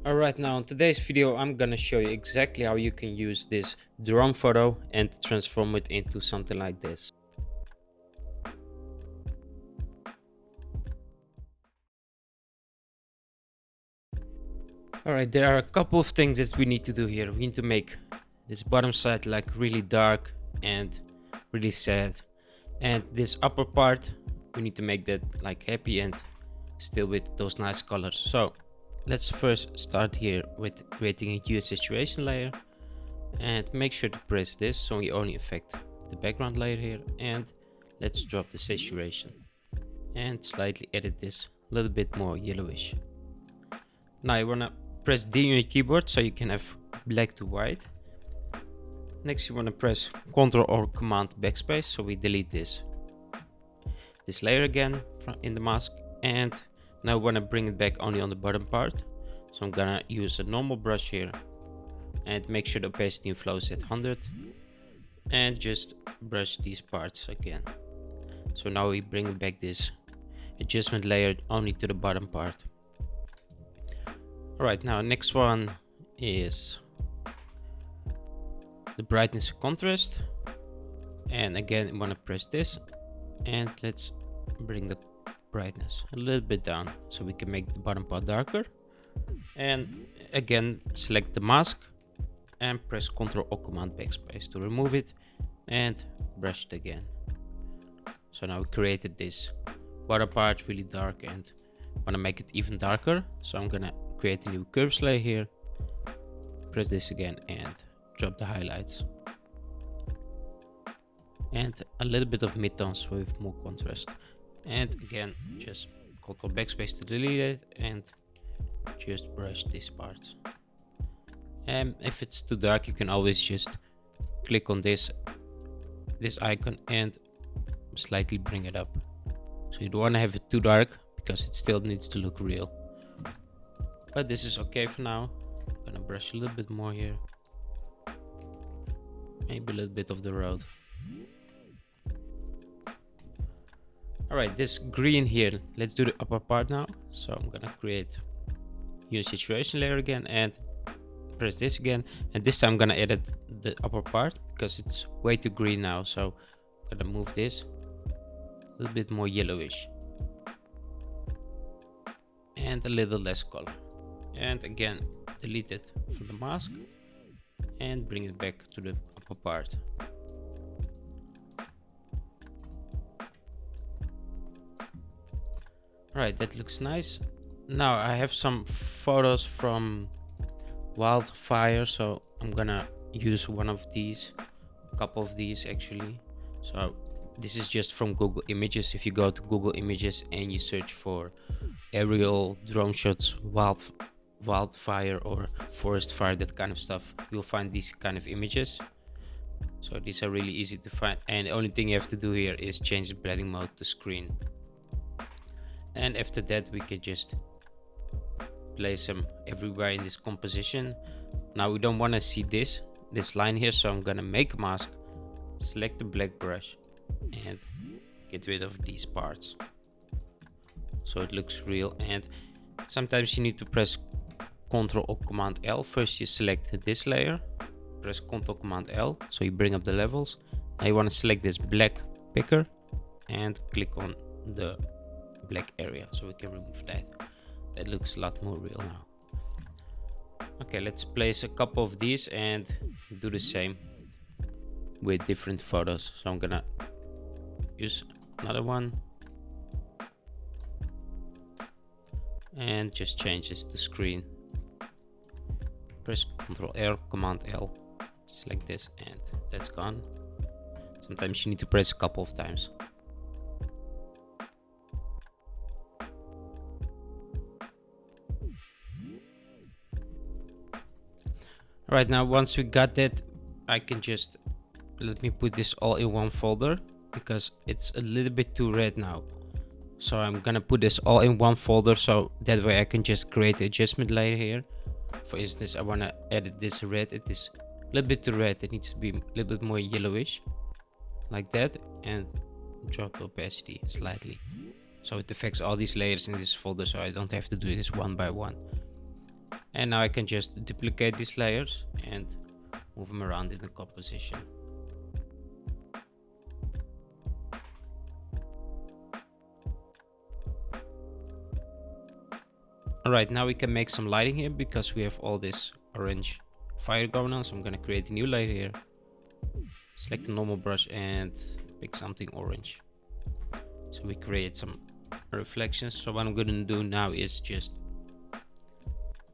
Alright, now in today's video I'm gonna show you exactly how you can use this drone photo and transform it into something like this. Alright, there are a couple of things that we need to do here. We need to make this bottom side like really dark and really sad, and this upper part we need to make that like happy and still with those nice colors. So let's first start here with creating a huge saturation layer, and make sure to press this so we only affect the background layer here, and let's drop the saturation and slightly edit this a little bit more yellowish. Now you want to press D on your keyboard so you can have black to white. Next you want to press Ctrl or Command backspace so we delete this layer again in the mask, and now I want to bring it back only on the bottom part. So I'm gonna use a normal brush here and make sure the opacity and flow is at 100, and just brush these parts again. So now we bring back this adjustment layer only to the bottom part. Alright, now next one is the brightness and contrast, and again I want to press this and let's bring the brightness a little bit down so we can make the bottom part darker, and again select the mask and press Ctrl or Command backspace to remove it and brush it again. So now we created this bottom part really dark and want to make it even darker, so I'm gonna create a new curves layer here, press this again and drop the highlights and a little bit of midtones with more contrast, and again just Ctrl backspace to delete it and just brush these parts. And if it's too dark you can always just click on this icon and slightly bring it up. So you don't want to have it too dark because it still needs to look real, but this is okay for now. I'm gonna brush a little bit more here, maybe a little bit of the road. Alright, this green here, let's do the upper part now. So I'm gonna create new saturation layer again and press this again, and this time I'm gonna edit the upper part because it's way too green now. So I'm gonna move this a little bit more yellowish and a little less color, and again delete it from the mask and bring it back to the upper part. Alright, that looks nice. Now I have some photos from wildfire, so I'm gonna use one of these, a couple of these actually. So this is just from Google Images. If you go to Google Images and you search for aerial drone shots, wildfire or forest fire, that kind of stuff, you'll find these kind of images. So these are really easy to find, and the only thing you have to do here is change the blending mode to screen, and after that we can just place them everywhere in this composition. Now we don't want to see this line here, so I'm gonna make a mask, select the black brush and get rid of these parts so it looks real. And sometimes you need to press Ctrl or Command L. First you select this layer, press Ctrl Command L so you bring up the levels. Now you want to select this black picker and click on the black area so we can remove that. That looks a lot more real now. Okay, let's place a couple of these and do the same with different photos. So I'm gonna use another one and just change this to screen. Press Ctrl R, Command L, select this, and that's gone. Sometimes you need to press a couple of times. Right now, once we got that, I can just let me put this all in one folder because it's a little bit too red now. So I'm gonna put this all in one folder so that way I can just create the adjustment layer here. For instance, I wanna edit this red. It is a little bit too red. It needs to be a little bit more yellowish, like that, and drop the opacity slightly so it affects all these layers in this folder, so I don't have to do this one by one. And now I can just duplicate these layers and move them around in the composition. Alright, now we can make some lighting here because we have all this orange fire going on. So I'm gonna create a new layer here. Select the normal brush and pick something orange. So we create some reflections. So what I'm gonna do now is just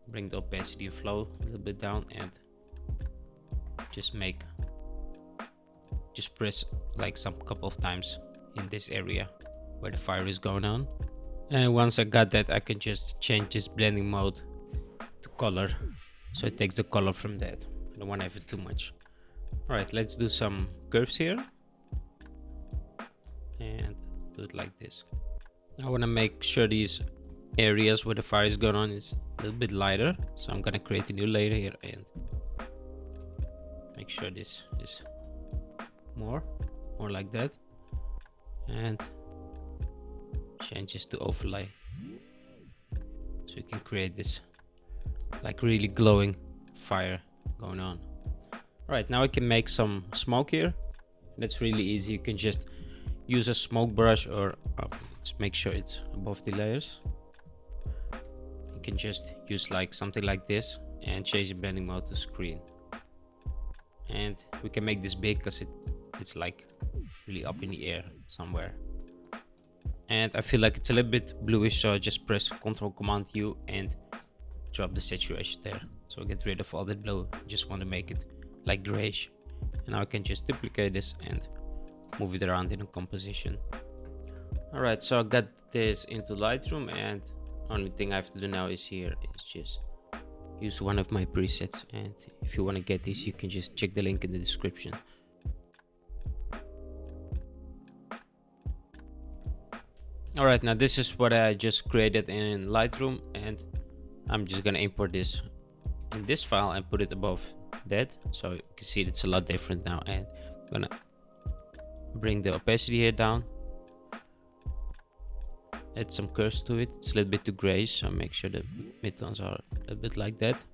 bring the opacity of flow a little bit down and just press like some couple of times in this area where the fire is going on. And once I got that, I can just change this blending mode to color, so it takes the color from that. I don't want to have it too much. All right, let's do some curves here and do it like this. I want to make sure these areas where the fire is going on is a little bit lighter, so I'm gonna create a new layer here and make sure this is more like that, and change this to overlay, so you can create this like really glowing fire going on. All right, now I can make some smoke here. That's really easy. You can just use a smoke brush, or let's make sure it's above the layers. You can just use like something like this and change the blending mode to screen. And we can make this big because it's like really up in the air somewhere. And I feel like it's a little bit bluish, so I just press Ctrl Command U and drop the saturation there. So I get rid of all that blue. I just want to make it like grayish. And now I can just duplicate this and move it around in a composition. Alright, so I got this into Lightroom, and only thing I have to do now is here is just use one of my presets. And if you want to get this, you can just check the link in the description. Alright, now this is what I just created in Lightroom, and I'm just gonna import this in this file and put it above that, so you can see it's a lot different now. And I'm gonna bring the opacity here down, add some curves to it. It's a little bit too grayish, so make sure the midtones are a little bit like that.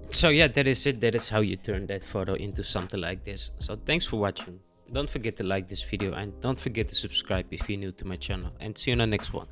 So yeah, that is it. That is how you turn that photo into something like this. So thanks for watching. Don't forget to like this video and don't forget to subscribe if you're new to my channel, and see you in the next one.